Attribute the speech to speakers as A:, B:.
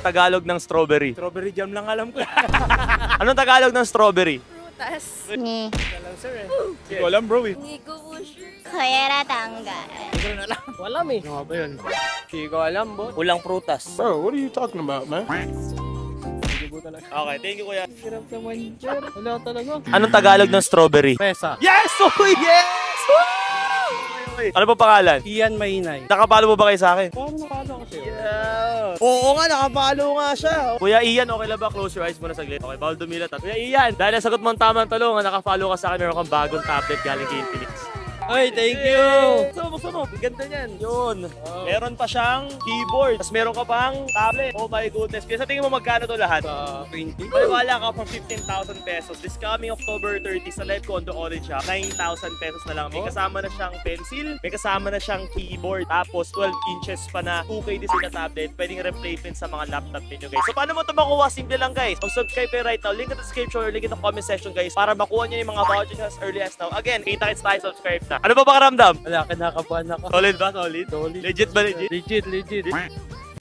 A: Tagalog ng strawberry?
B: Strawberry jam lang alam ko.
A: Anong Tagalog ng strawberry?
C: Prutas.
D: Ni.
B: Alam sir eh. Hindi ko alam bro eh.
C: Hindi ko po sure.
D: Kaya tanggal.
B: Hindi ko rin alam.
E: Wala eh.
B: Ano nga ba yun?
E: Hindi ko alam, bo.
A: Ulang prutas.
B: Bro, what are you talking about, man?
A: Okay, thank you kuya.
E: Hirap naman dyan. Wala talaga.
A: Anong Tagalog ng strawberry?
E: Pesa.
A: Yes! Oh, yes! Ano pa pangalan?
E: Ian Mainay.
A: Nakapalo mo ba kayo sa akin?
E: Paano nakala ko sa'yo?
A: Oo nga, nakapalo nga siya. Kuya Ian, okay lang ba? Close your eyes muna saglit. Okay, bawal dumilat. Kuya Ian, dahil nasagot mo ang tamang talong, nakapalo ka sa akin, meron kang bagong tablet galing kay Infinix.
E: Ay, thank you!
A: Buksan mo. Ganda niyan. Yun. Meron pa siyang keyboard. Tapos meron ka pang tablet. Oh my goodness. Kaya sa tingin mo magkano to lahat?
E: 20.
A: Wala ka from 15,000 pesos. This coming October 30 sa Live Condo Orange Shop, 9,000 pesos na lang. May kasama na siyang pencil, may kasama na siyang keyboard, tapos 12 inches pa na 2K display na tablet. Pwedeng replacement sa mga laptop ninyo guys. So paano mo ito makuha? Simple lang guys. Mag-subscribe kayo right now. Link in the description or link in the comment section guys para makuha nyo yung mga vouchers as early as now. Again, kita-kits tayo, subscribe na. Ano ba pakiramdam?
E: Wala, kinakabahan ako.
A: Solid ba? Solid?
E: Solid.
A: Legit ba legit?
E: Legit.